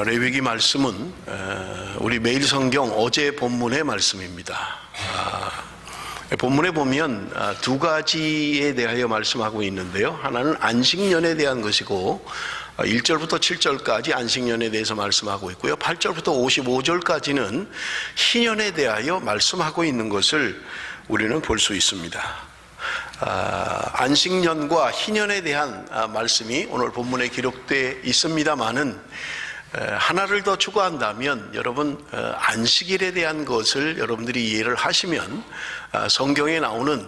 레위기 말씀은 우리 매일 성경 어제 본문의 말씀입니다. 본문에 보면 두 가지에 대하여 말씀하고 있는데요. 하나는 안식년에 대한 것이고 1절부터 7절까지 안식년에 대해서 말씀하고 있고요. 8절부터 55절까지는 희년에 대하여 말씀하고 있는 것을 우리는 볼 수 있습니다. 안식년과 희년에 대한 말씀이 오늘 본문에 기록되어 있습니다마는 하나를 더 추가한다면 여러분 안식일에 대한 것을 여러분들이 이해를 하시면 성경에 나오는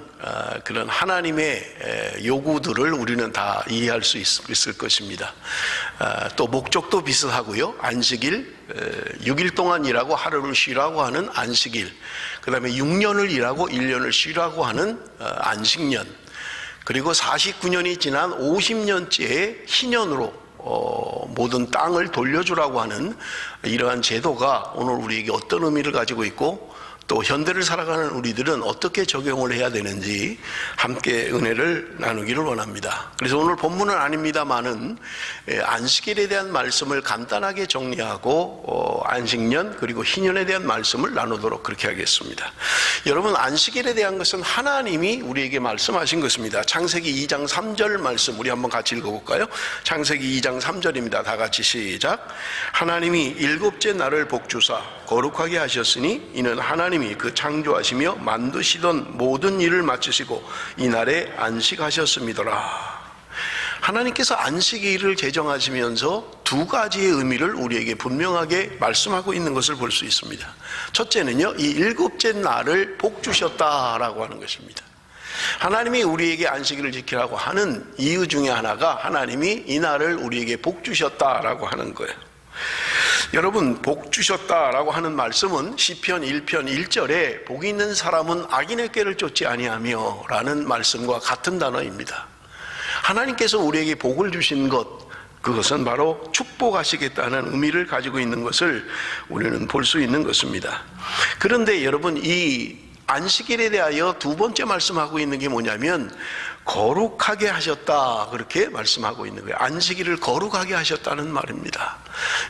그런 하나님의 요구들을 우리는 다 이해할 수 있을 것입니다. 또 목적도 비슷하고요. 안식일 6일 동안 일하고 하루를 쉬라고 하는 안식일, 그 다음에 6년을 일하고 1년을 쉬라고 하는 안식년, 그리고 49년이 지난 50년째의 희년으로 모든 땅을 돌려주라고 하는 이러한 제도가 오늘 우리에게 어떤 의미를 가지고 있고 또 현대를 살아가는 우리들은 어떻게 적용을 해야 되는지 함께 은혜를 나누기를 원합니다. 그래서 오늘 본문은 아닙니다만은 안식일에 대한 말씀을 간단하게 정리하고 안식년 그리고 희년에 대한 말씀을 나누도록 그렇게 하겠습니다. 여러분, 안식일에 대한 것은 하나님이 우리에게 말씀하신 것입니다. 창세기 2장 3절 말씀 우리 한번 같이 읽어볼까요? 창세기 2장 3절입니다. 다 같이 시작. 하나님이 일곱째 날을 복주사 거룩하게 하셨으니 이는 하나님이 그 창조하시며 만드시던 모든 일을 마치시고 이날에 안식하셨음이더라. 하나님께서 안식일을 제정하시면서 두 가지의 의미를 우리에게 분명하게 말씀하고 있는 것을 볼 수 있습니다. 첫째는요, 이 일곱째 날을 복주셨다라고 하는 것입니다. 하나님이 우리에게 안식일을 지키라고 하는 이유 중에 하나가 하나님이 이 날을 우리에게 복주셨다라고 하는 거예요. 여러분, 복 주셨다라고 하는 말씀은 시편 1편 1절에 복 있는 사람은 악인의 꾀를 쫓지 아니하며 라는 말씀과 같은 단어입니다. 하나님께서 우리에게 복을 주신 것, 그것은 바로 축복하시겠다는 의미를 가지고 있는 것을 우리는 볼 수 있는 것입니다. 그런데 여러분, 이 안식일에 대하여 두 번째 말씀하고 있는 게 뭐냐면 거룩하게 하셨다, 그렇게 말씀하고 있는 거예요. 안식일을 거룩하게 하셨다는 말입니다.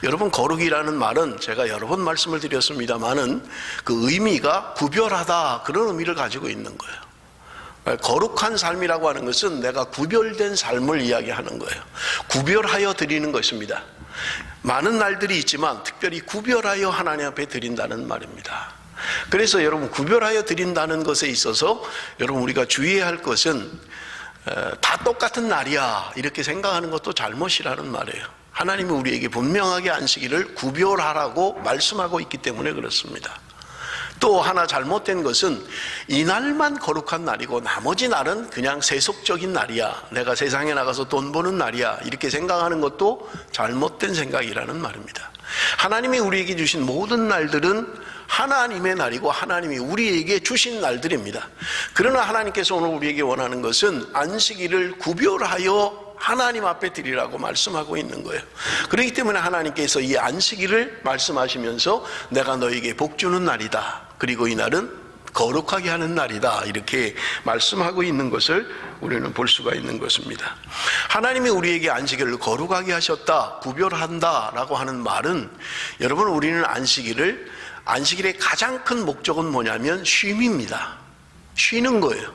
여러분, 거룩이라는 말은 제가 여러 번 말씀을 드렸습니다마는 그 의미가 구별하다, 그런 의미를 가지고 있는 거예요. 거룩한 삶이라고 하는 것은 내가 구별된 삶을 이야기하는 거예요. 구별하여 드리는 것입니다. 많은 날들이 있지만 특별히 구별하여 하나님 앞에 드린다는 말입니다. 그래서 여러분, 구별하여 드린다는 것에 있어서 여러분 우리가 주의해야 할 것은 다 똑같은 날이야 이렇게 생각하는 것도 잘못이라는 말이에요. 하나님이 우리에게 분명하게 안식일을 구별하라고 말씀하고 있기 때문에 그렇습니다. 또 하나 잘못된 것은 이 날만 거룩한 날이고 나머지 날은 그냥 세속적인 날이야, 내가 세상에 나가서 돈 버는 날이야, 이렇게 생각하는 것도 잘못된 생각이라는 말입니다. 하나님이 우리에게 주신 모든 날들은 하나님의 날이고 하나님이 우리에게 주신 날들입니다. 그러나 하나님께서 오늘 우리에게 원하는 것은 안식일을 구별하여 하나님 앞에 드리라고 말씀하고 있는 거예요. 그렇기 때문에 하나님께서 이 안식일을 말씀하시면서 내가 너에게 복 주는 날이다, 그리고 이 날은 거룩하게 하는 날이다, 이렇게 말씀하고 있는 것을 우리는 볼 수가 있는 것입니다. 하나님이 우리에게 안식일을 거룩하게 하셨다, 구별한다 라고 하는 말은, 여러분, 우리는 안식일의 가장 큰 목적은 뭐냐면 쉼입니다. 쉬는 거예요.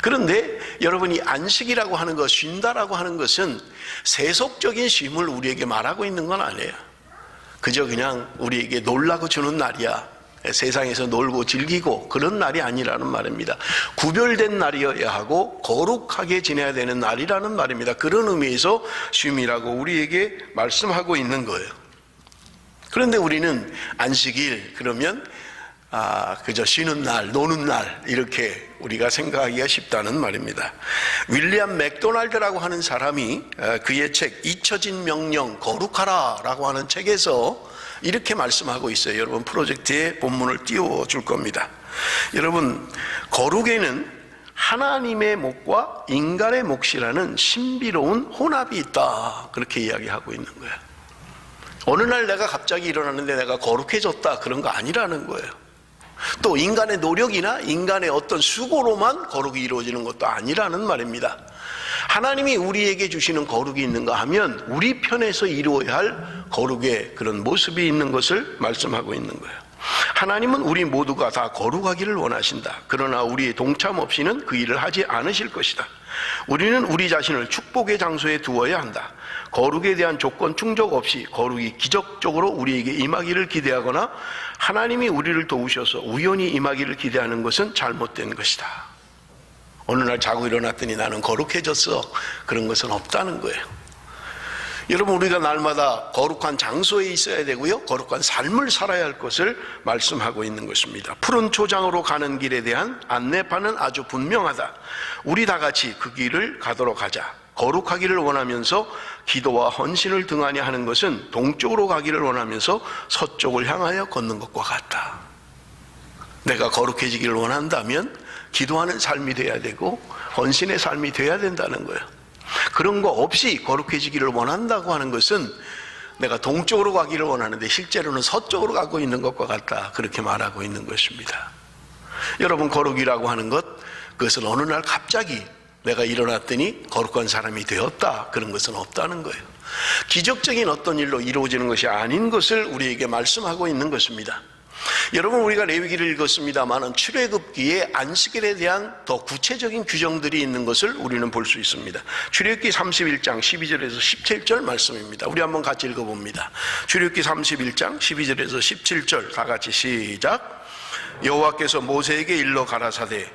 그런데 여러분, 이 안식이라고 하는 것, 쉰다라고 하는 것은 세속적인 쉼을 우리에게 말하고 있는 건 아니에요. 그저 그냥 우리에게 놀라고 주는 날이야, 세상에서 놀고 즐기고 그런 날이 아니라는 말입니다. 구별된 날이어야 하고 거룩하게 지내야 되는 날이라는 말입니다. 그런 의미에서 쉼이라고 우리에게 말씀하고 있는 거예요. 그런데 우리는 안식일 그러면 그저 쉬는 날, 노는 날, 이렇게 우리가 생각하기가 쉽다는 말입니다. 윌리엄 맥도날드라고 하는 사람이 그의 책 잊혀진 명령 거룩하라 라고 하는 책에서 이렇게 말씀하고 있어요. 여러분, 프로젝트에 본문을 띄워줄 겁니다. 여러분, 거룩에는 하나님의 몫과 인간의 몫이라는 신비로운 혼합이 있다, 그렇게 이야기하고 있는 거예요. 어느 날 내가 갑자기 일어났는데 내가 거룩해졌다, 그런 거 아니라는 거예요. 또 인간의 노력이나 인간의 어떤 수고로만 거룩이 이루어지는 것도 아니라는 말입니다. 하나님이 우리에게 주시는 거룩이 있는가 하면 우리 편에서 이루어야 할 거룩의 그런 모습이 있는 것을 말씀하고 있는 거예요. 하나님은 우리 모두가 다 거룩하기를 원하신다. 그러나 우리의 동참 없이는 그 일을 하지 않으실 것이다. 우리는 우리 자신을 축복의 장소에 두어야 한다. 거룩에 대한 조건 충족 없이 거룩이 기적적으로 우리에게 임하기를 기대하거나 하나님이 우리를 도우셔서 우연히 임하기를 기대하는 것은 잘못된 것이다. 어느 날 자고 일어났더니 나는 거룩해졌어. 그런 것은 없다는 거예요. 여러분, 우리가 날마다 거룩한 장소에 있어야 되고요, 거룩한 삶을 살아야 할 것을 말씀하고 있는 것입니다. 푸른 초장으로 가는 길에 대한 안내판은 아주 분명하다. 우리 다 같이 그 길을 가도록 하자. 거룩하기를 원하면서 기도와 헌신을 등한히 하는 것은 동쪽으로 가기를 원하면서 서쪽을 향하여 걷는 것과 같다. 내가 거룩해지기를 원한다면 기도하는 삶이 돼야 되고 헌신의 삶이 돼야 된다는 거예요. 그런 거 없이 거룩해지기를 원한다고 하는 것은 내가 동쪽으로 가기를 원하는데 실제로는 서쪽으로 가고 있는 것과 같다. 그렇게 말하고 있는 것입니다. 여러분, 거룩이라고 하는 것, 그것은 어느 날 갑자기 내가 일어났더니 거룩한 사람이 되었다. 그런 것은 없다는 거예요. 기적적인 어떤 일로 이루어지는 것이 아닌 것을 우리에게 말씀하고 있는 것입니다. 여러분, 우리가 레위기를 읽었습니다만 출애굽기에 안식일에 대한 더 구체적인 규정들이 있는 것을 우리는 볼 수 있습니다. 출애굽기 31장 12절에서 17절 말씀입니다. 우리 한번 같이 읽어봅니다. 출애굽기 31장 12절에서 17절 다 같이 시작. 여호와께서 모세에게 일러 가라사대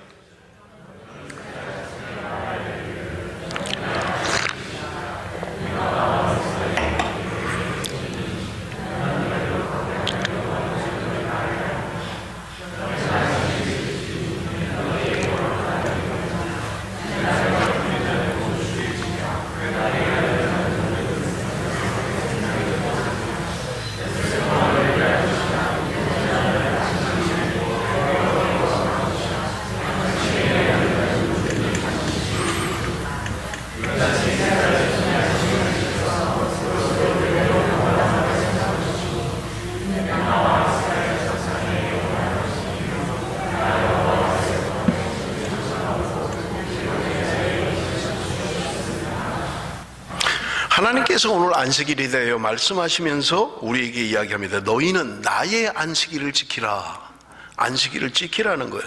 하나님께서 오늘 안식일에 대하여 말씀하시면서 우리에게 이야기합니다. 너희는 나의 안식일을 지키라. 안식일을 지키라는 거예요.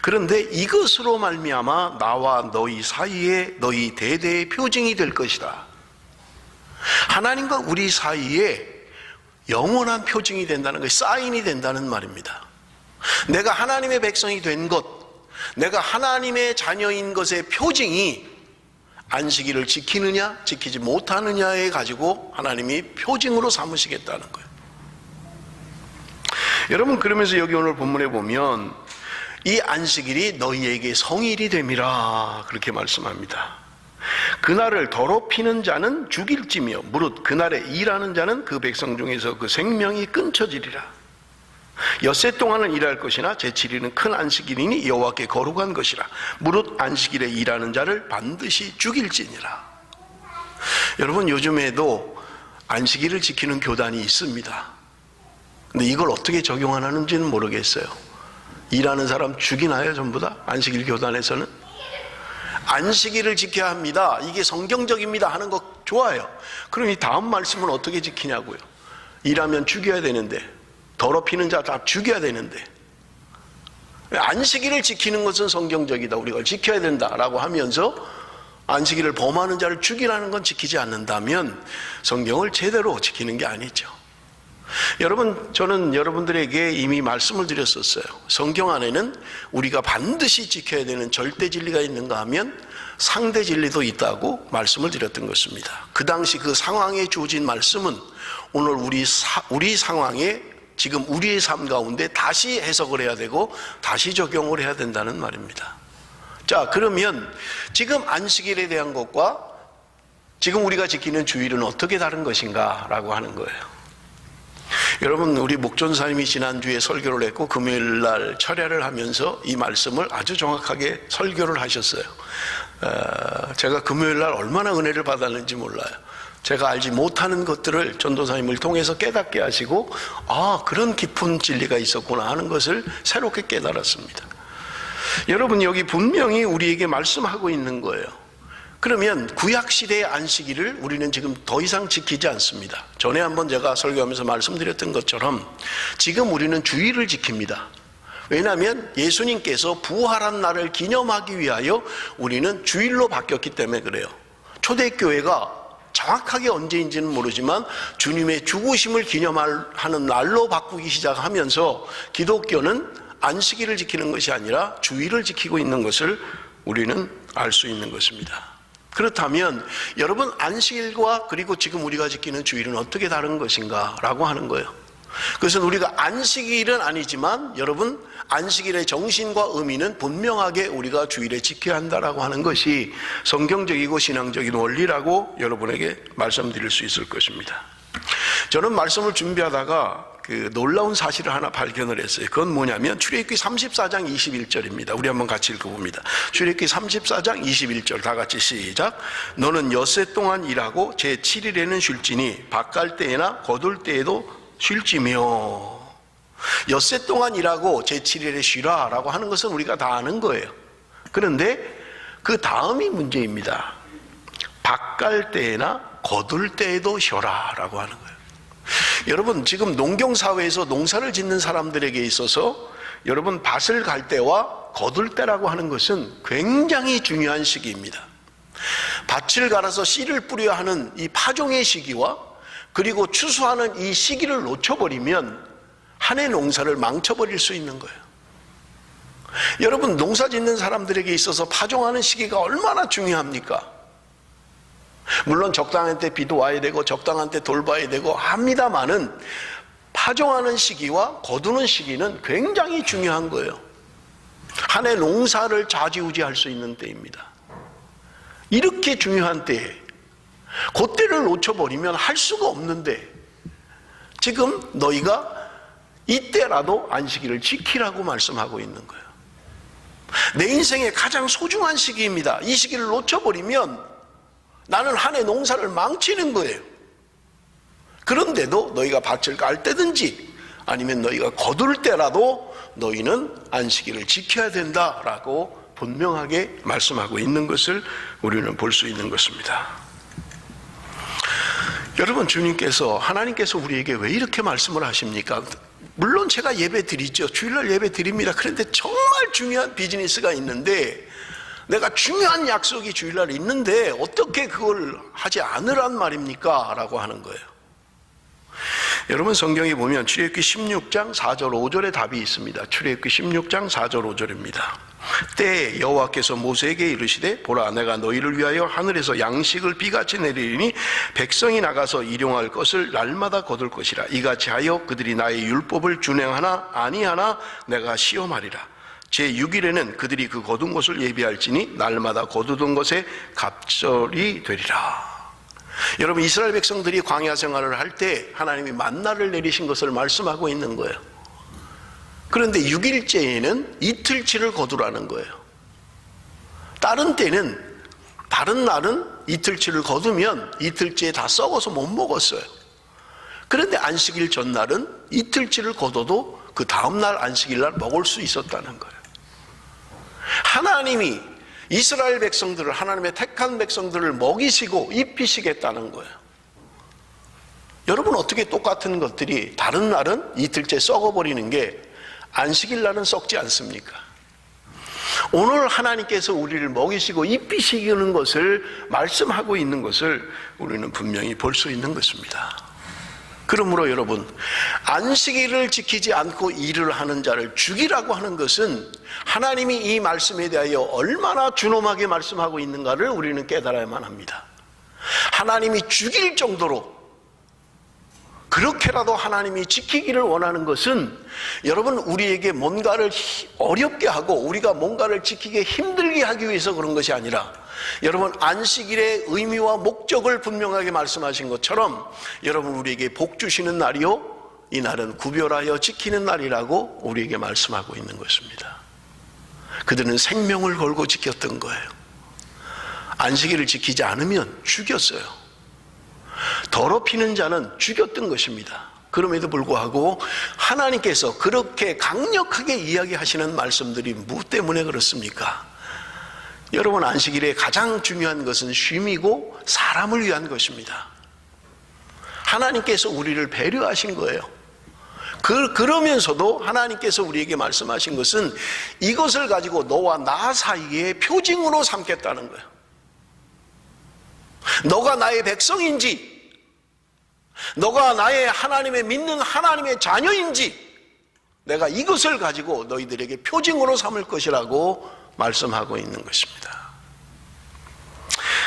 그런데 이것으로 말미암아 나와 너희 사이에 너희 대대의 표징이 될 것이다. 하나님과 우리 사이에 영원한 표징이 된다는 거예요. 사인이 된다는 말입니다. 내가 하나님의 백성이 된 것, 내가 하나님의 자녀인 것의 표징이 안식일을 지키느냐 지키지 못하느냐에 가지고 하나님이 표징으로 삼으시겠다는 거예요. 여러분, 그러면서 여기 오늘 본문에 보면 이 안식일이 너희에게 성일이 됨이라 그렇게 말씀합니다. 그날을 더럽히는 자는 죽일지며 무릇 그날에 일하는 자는 그 백성 중에서 그 생명이 끊쳐지리라. 엿새 동안은 일할 것이나 제7일은 큰 안식일이니 여호와께 거룩한 것이라. 무릇 안식일에 일하는 자를 반드시 죽일지니라. 여러분, 요즘에도 안식일을 지키는 교단이 있습니다. 근데 이걸 어떻게 적용하는지는 모르겠어요. 일하는 사람 죽이나요? 전부 다? 안식일 교단에서는? 안식일을 지켜야 합니다. 이게 성경적입니다 하는 거 좋아요. 그럼 이 다음 말씀은 어떻게 지키냐고요. 일하면 죽여야 되는데, 더럽히는 자 다 죽여야 되는데, 안식일을 지키는 것은 성경적이다, 우리가 지켜야 된다라고 하면서 안식일을 범하는 자를 죽이라는 건 지키지 않는다면 성경을 제대로 지키는 게 아니죠. 여러분, 저는 여러분들에게 이미 말씀을 드렸었어요. 성경 안에는 우리가 반드시 지켜야 되는 절대 진리가 있는가 하면 상대 진리도 있다고 말씀을 드렸던 것입니다. 그 당시 그 상황에 주어진 말씀은 오늘 우리 상황에 지금 우리의 삶 가운데 다시 해석을 해야 되고 다시 적용을 해야 된다는 말입니다. 자, 그러면 지금 안식일에 대한 것과 지금 우리가 지키는 주일은 어떻게 다른 것인가 라고 하는 거예요. 여러분, 우리 목전사님이 지난주에 설교를 했고 금요일 날 철야를 하면서 이 말씀을 아주 정확하게 설교를 하셨어요. 제가 금요일 날 얼마나 은혜를 받았는지 몰라요. 제가 알지 못하는 것들을 전도사님을 통해서 깨닫게 하시고, 아, 그런 깊은 진리가 있었구나 하는 것을 새롭게 깨달았습니다. 여러분, 여기 분명히 우리에게 말씀하고 있는 거예요. 그러면 구약시대의 안식일을 우리는 지금 더 이상 지키지 않습니다. 전에 한번 제가 설교하면서 말씀드렸던 것처럼 지금 우리는 주일을 지킵니다. 왜냐하면 예수님께서 부활한 날을 기념하기 위하여 우리는 주일로 바뀌었기 때문에 그래요. 초대교회가 정확하게 언제인지는 모르지만 주님의 죽으심을 기념하는 날로 바꾸기 시작하면서 기독교는 안식일을 지키는 것이 아니라 주일을 지키고 있는 것을 우리는 알 수 있는 것입니다. 그렇다면 여러분, 안식일과 그리고 지금 우리가 지키는 주일은 어떻게 다른 것인가 라고 하는 거예요. 그것은 우리가 안식일은 아니지만 여러분, 안식일의 정신과 의미는 분명하게 우리가 주일에 지켜야 한다라고 하는 것이 성경적이고 신앙적인 원리라고 여러분에게 말씀드릴 수 있을 것입니다. 저는 말씀을 준비하다가 놀라운 사실을 하나 발견을 했어요. 그건 뭐냐면 출애굽기 34장 21절입니다. 우리 한번 같이 읽어봅니다. 출애굽기 34장 21절 다 같이 시작. 너는 엿새 동안 일하고 제7일에는 쉴지니 밭갈 때에나 거둘 때에도 쉴지며. 엿새 동안 일하고 제7일에 쉬라 라고 하는 것은 우리가 다 아는 거예요. 그런데 그 다음이 문제입니다. 밭갈 때에나 거둘 때에도 쉬어라 라고 하는 거예요. 여러분, 지금 농경사회에서 농사를 짓는 사람들에게 있어서 여러분, 밭을 갈 때와 거둘 때라고 하는 것은 굉장히 중요한 시기입니다. 밭을 갈아서 씨를 뿌려야 하는 이 파종의 시기와 그리고 추수하는 이 시기를 놓쳐버리면 한 해 농사를 망쳐버릴 수 있는 거예요. 여러분, 농사 짓는 사람들에게 있어서 파종하는 시기가 얼마나 중요합니까? 물론 적당한 때 비도 와야 되고 적당한 때 돌봐야 되고 합니다마는 파종하는 시기와 거두는 시기는 굉장히 중요한 거예요. 한 해 농사를 좌지우지할 수 있는 때입니다. 이렇게 중요한 때에 그때를 놓쳐버리면 할 수가 없는데 지금 너희가 이때라도 안식일을 지키라고 말씀하고 있는 거예요. 내 인생의 가장 소중한 시기입니다. 이 시기를 놓쳐버리면 나는 한 해 농사를 망치는 거예요. 그런데도 너희가 밭을 깔 때든지 아니면 너희가 거둘 때라도 너희는 안식일을 지켜야 된다라고 분명하게 말씀하고 있는 것을 우리는 볼 수 있는 것입니다. 여러분, 주님께서, 하나님께서 우리에게 왜 이렇게 말씀을 하십니까? 물론 제가 예배 드리죠. 주일날 예배 드립니다. 그런데 정말 중요한 비즈니스가 있는데 내가 중요한 약속이 주일날 있는데 어떻게 그걸 하지 않으란 말입니까? 라고 하는 거예요. 여러분, 성경에 보면 출애굽기 16장 4절 5절에 답이 있습니다. 출애굽기 16장 4절 5절입니다. 때에 여호와께서 모세에게 이르시되 보라, 내가 너희를 위하여 하늘에서 양식을 비같이 내리리니 백성이 나가서 일용할 것을 날마다 거둘 것이라. 이같이 하여 그들이 나의 율법을 준행하나 아니하나 내가 시험하리라. 제6일에는 그들이 그 거둔 것을 예비할지니 날마다 거두던 것에 갑절이 되리라. 여러분, 이스라엘 백성들이 광야 생활을 할 때 하나님이 만나를 내리신 것을 말씀하고 있는 거예요. 그런데 6일째에는 이틀치를 거두라는 거예요. 다른 날은 이틀치를 거두면 이틀째에 다 썩어서 못 먹었어요. 그런데 안식일 전날은 이틀치를 거둬도 그 다음날 안식일날 먹을 수 있었다는 거예요. 하나님이 이스라엘 백성들을, 하나님의 택한 백성들을 먹이시고 입히시겠다는 거예요. 여러분, 어떻게 똑같은 것들이 다른 날은 이틀째 썩어버리는 게 안식일 날은 썩지 않습니까? 오늘 하나님께서 우리를 먹이시고 입히시는 것을 말씀하고 있는 것을 우리는 분명히 볼 수 있는 것입니다. 그러므로 여러분, 안식일을 지키지 않고 일을 하는 자를 죽이라고 하는 것은 하나님이 이 말씀에 대하여 얼마나 준엄하게 말씀하고 있는가를 우리는 깨달아야만 합니다. 하나님이 죽일 정도로 그렇게라도 하나님이 지키기를 원하는 것은 여러분, 우리에게 뭔가를 어렵게 하고 우리가 뭔가를 지키기 힘들게 하기 위해서 그런 것이 아니라 여러분, 안식일의 의미와 목적을 분명하게 말씀하신 것처럼 여러분, 우리에게 복 주시는 날이요, 이 날은 구별하여 지키는 날이라고 우리에게 말씀하고 있는 것입니다. 그들은 생명을 걸고 지켰던 거예요. 안식일을 지키지 않으면 죽였어요. 더럽히는 자는 죽였던 것입니다. 그럼에도 불구하고 하나님께서 그렇게 강력하게 이야기하시는 말씀들이 무 때문에 그렇습니까? 여러분, 안식일에 가장 중요한 것은 쉼이고 사람을 위한 것입니다. 하나님께서 우리를 배려하신 거예요. 그러면서도 하나님께서 우리에게 말씀하신 것은 이것을 가지고 너와 나 사이에 표징으로 삼겠다는 거예요. 너가 나의 백성인지, 너가 나의 하나님의 믿는 하나님의 자녀인지 내가 이것을 가지고 너희들에게 표징으로 삼을 것이라고 말씀하고 있는 것입니다.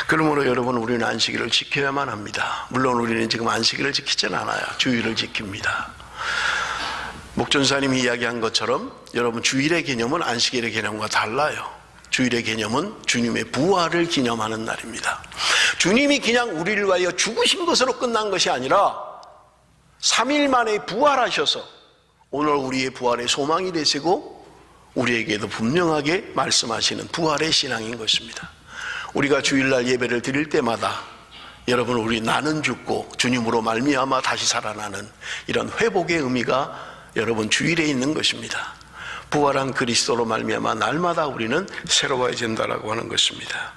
그러므로 여러분, 우리는 안식일을 지켜야만 합니다. 물론 우리는 지금 안식일을 지키진 않아요. 주일을 지킵니다. 목전사님이 이야기한 것처럼 여러분, 주일의 개념은 안식일의 개념과 달라요. 주일의 개념은 주님의 부활을 기념하는 날입니다. 주님이 그냥 우리를 위하여 죽으신 것으로 끝난 것이 아니라 3일 만에 부활하셔서 오늘 우리의 부활의 소망이 되시고 우리에게도 분명하게 말씀하시는 부활의 신앙인 것입니다. 우리가 주일날 예배를 드릴 때마다 여러분, 우리 나는 죽고 주님으로 말미암아 다시 살아나는 이런 회복의 의미가 여러분 주일에 있는 것입니다. 부활한 그리스도로 말미암아 날마다 우리는 새로워진다라고 하는 것입니다.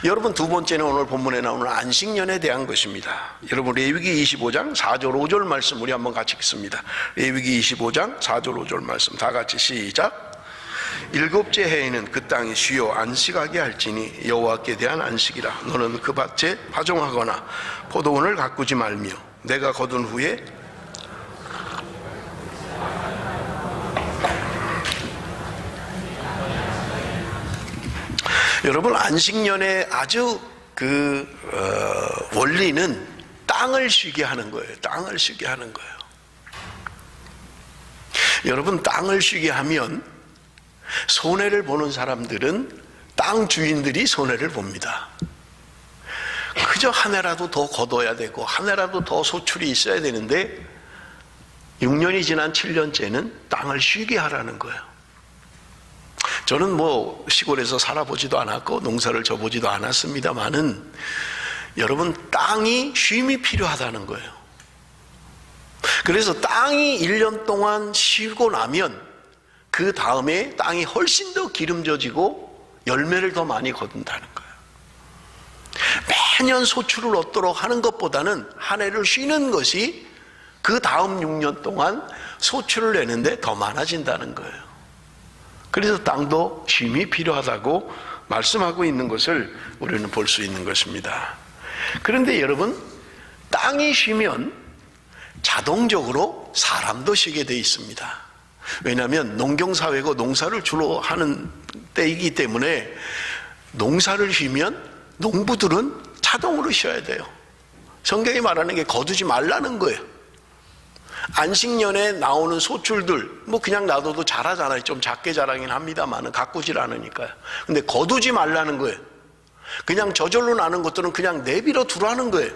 여러분, 두 번째는 오늘 본문에 나오는 안식년에 대한 것입니다. 여러분, 레위기 25장 4절 5절 말씀 우리 한번 같이 읽습니다. 레위기 25장 4절 5절 말씀 다 같이 시작. 일곱째 해에는 그 땅이 쉬어 안식하게 할지니 여호와께 대한 안식이라. 너는 그 밭에 파종하거나 포도원을 가꾸지 말며 내가 거둔 후에 여러분, 안식년의 아주 원리는 땅을 쉬게 하는 거예요. 땅을 쉬게 하는 거예요. 여러분, 땅을 쉬게 하면 손해를 보는 사람들은 땅 주인들이 손해를 봅니다. 그저 한 해라도 더 거둬야 되고 한 해라도 더 소출이 있어야 되는데 6년이 지난 7년째는 땅을 쉬게 하라는 거예요. 저는 뭐 시골에서 살아보지도 않았고 농사를 져보지도 않았습니다만은 여러분, 땅이 쉼이 필요하다는 거예요. 그래서 땅이 1년 동안 쉬고 나면 그 다음에 땅이 훨씬 더 기름져지고 열매를 더 많이 거둔다는 거예요. 매년 소출을 얻도록 하는 것보다는 한 해를 쉬는 것이 그 다음 6년 동안 소출을 내는데 더 많아진다는 거예요. 그래서 땅도 쉼이 필요하다고 말씀하고 있는 것을 우리는 볼 수 있는 것입니다. 그런데 여러분, 땅이 쉬면 자동적으로 사람도 쉬게 돼 있습니다. 왜냐하면 농경사회고 농사를 주로 하는 때이기 때문에 농사를 쉬면 농부들은 자동으로 쉬어야 돼요. 성경이 말하는 게 거두지 말라는 거예요. 안식년에 나오는 소출들 뭐 그냥 놔둬도 자라잖아요. 좀 작게 자라긴 합니다만 가꾸질 않으니까요. 근데 거두지 말라는 거예요. 그냥 저절로 나는 것들은 그냥 내버려 두라는 거예요.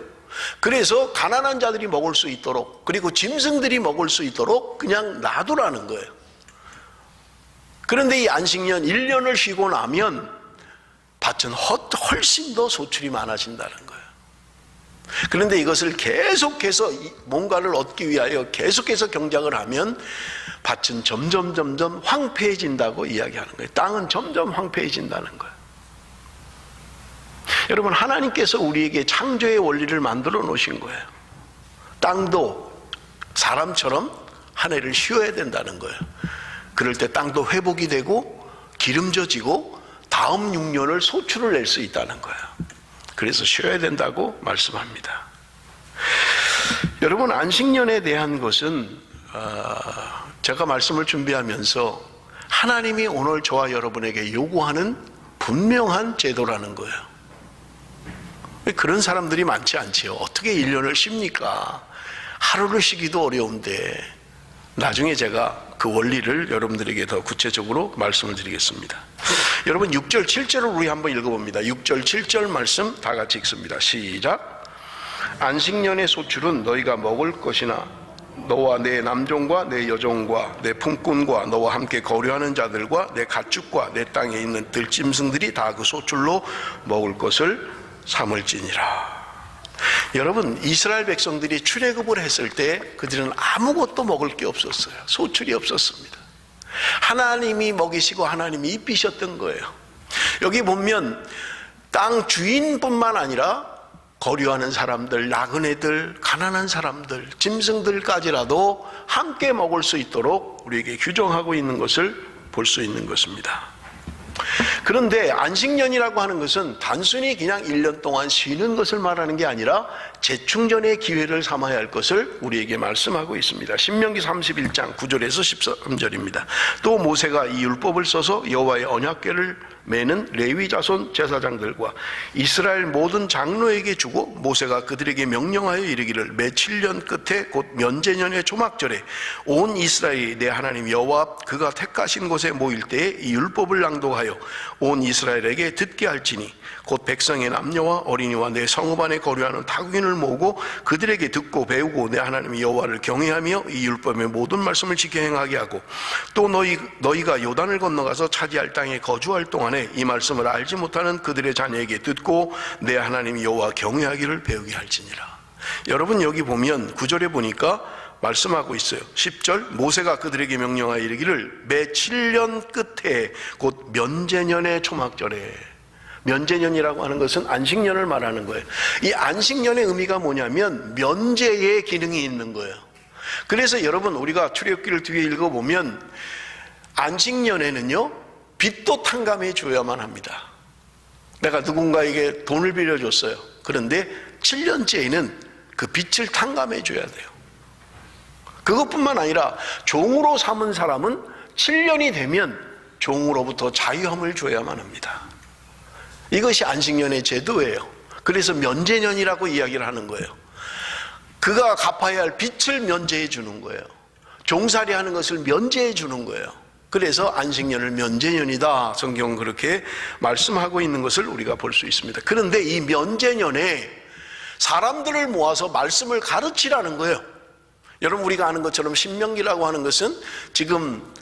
그래서 가난한 자들이 먹을 수 있도록, 그리고 짐승들이 먹을 수 있도록 그냥 놔두라는 거예요. 그런데 이 안식년 1년을 쉬고 나면 밭은 훨씬 더 소출이 많아진다는 거예요. 그런데 이것을 계속해서 뭔가를 얻기 위하여 계속해서 경작을 하면 밭은 점점 황폐해진다고 이야기하는 거예요. 땅은 점점 황폐해진다는 거예요. 여러분, 하나님께서 우리에게 창조의 원리를 만들어 놓으신 거예요. 땅도 사람처럼 한 해를 쉬어야 된다는 거예요. 그럴 때 땅도 회복이 되고 기름져지고 다음 6년을 소출을 낼 수 있다는 거예요. 그래서 쉬어야 된다고 말씀합니다. 여러분, 안식년에 대한 것은 제가 말씀을 준비하면서 하나님이 오늘 저와 여러분에게 요구하는 분명한 제도라는 거예요. 그런 사람들이 많지 않지요. 어떻게 1년을 쉽니까? 하루를 쉬기도 어려운데. 나중에 제가 그 원리를 여러분들에게 더 구체적으로 말씀을 드리겠습니다. 여러분, 6절 7절을 우리 한번 읽어봅니다. 6절 7절 말씀 다 같이 읽습니다. 시작. 안식년의 소출은 너희가 먹을 것이나 너와 내 남종과 내 여종과 내 품꾼과 너와 함께 거류하는 자들과 내 가축과 내 땅에 있는 들짐승들이 다 그 소출로 먹을 것을 삼을지니라. 여러분, 이스라엘 백성들이 출애굽을 했을 때 그들은 아무것도 먹을 게 없었어요. 소출이 없었습니다. 하나님이 먹이시고 하나님이 입히셨던 거예요. 여기 보면 땅 주인뿐만 아니라 거류하는 사람들, 나그네들, 가난한 사람들, 짐승들까지라도 함께 먹을 수 있도록 우리에게 규정하고 있는 것을 볼 수 있는 것입니다. 그런데 안식년이라고 하는 것은 단순히 그냥 1년 동안 쉬는 것을 말하는 게 아니라 재충전의 기회를 삼아야 할 것을 우리에게 말씀하고 있습니다. 신명기 31장 9절에서 13절입니다. 또 모세가 이 율법을 써서 여호와의 언약궤를 매는 레위 자손 제사장들과 이스라엘 모든 장로에게 주고 모세가 그들에게 명령하여 이르기를 매 7년 끝에 곧 면제년의 초막절에 온 이스라엘이 내 하나님 여호와 그가 택하신 곳에 모일 때에 이 율법을 낭독하여 온 이스라엘에게 듣게 할지니 곧 백성의 남녀와 어린이와 내 성읍 안에 거류하는 타국인을 모으고 그들에게 듣고 배우고 내 하나님 여호와를 경외하며 이 율법의 모든 말씀을 지켜 행하게 하고 또 너희가 요단을 건너가서 차지할 땅에 거주할 동안에 이 말씀을 알지 못하는 그들의 자녀에게 듣고 내 하나님 여호와 경외하기를 배우게 할지니라. 여러분 여기 보면 9절에 보니까 말씀하고 있어요. 10절 모세가 그들에게 명령하여 이르기를 매 7년 끝에 곧 면제년의 초막절에, 면제년이라고 하는 것은 안식년을 말하는 거예요. 이 안식년의 의미가 뭐냐면 면제의 기능이 있는 거예요. 그래서 여러분 우리가 출애굽기를 뒤에 읽어보면 안식년에는요 빚도 탕감해 줘야만 합니다. 내가 누군가에게 돈을 빌려줬어요. 그런데 7년째에는 그 빚을 탕감해 줘야 돼요. 그것뿐만 아니라 종으로 삼은 사람은 7년이 되면 종으로부터 자유함을 줘야만 합니다. 이것이 안식년의 제도예요. 그래서 면제년이라고 이야기를 하는 거예요. 그가 갚아야 할 빚을 면제해 주는 거예요. 종살이 하는 것을 면제해 주는 거예요. 그래서 안식년을 면제년이다, 성경은 그렇게 말씀하고 있는 것을 우리가 볼 수 있습니다. 그런데 이 면제년에 사람들을 모아서 말씀을 가르치라는 거예요. 여러분 우리가 아는 것처럼 신명기라고 하는 것은 지금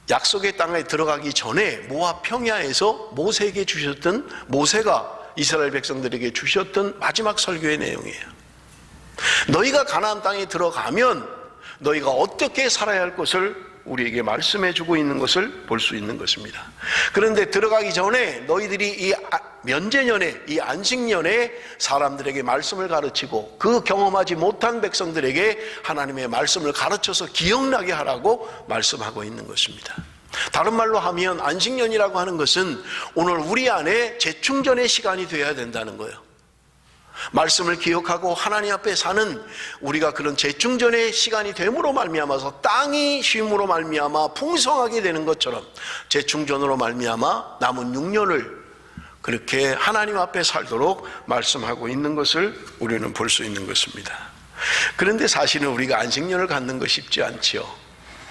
약속의 땅에 들어가기 전에 모압 평야에서 모세에게 주셨던, 모세가 이스라엘 백성들에게 주셨던 마지막 설교의 내용이에요. 너희가 가나안 땅에 들어가면 너희가 어떻게 살아야 할 것을 우리에게 말씀해 주고 있는 것을 볼 수 있는 것입니다. 그런데 들어가기 전에 너희들이 이 면제년에, 이 안식년에 사람들에게 말씀을 가르치고 그 경험하지 못한 백성들에게 하나님의 말씀을 가르쳐서 기억나게 하라고 말씀하고 있는 것입니다. 다른 말로 하면 안식년이라고 하는 것은 오늘 우리 안에 재충전의 시간이 되어야 된다는 거예요. 말씀을 기억하고 하나님 앞에 사는 우리가 그런 재충전의 시간이 됨으로 말미암아서 땅이 쉼으로 말미암아 풍성하게 되는 것처럼 재충전으로 말미암아 남은 6년을 그렇게 하나님 앞에 살도록 말씀하고 있는 것을 우리는 볼 수 있는 것입니다. 그런데 사실은 우리가 안식년을 갖는 거 쉽지 않지요.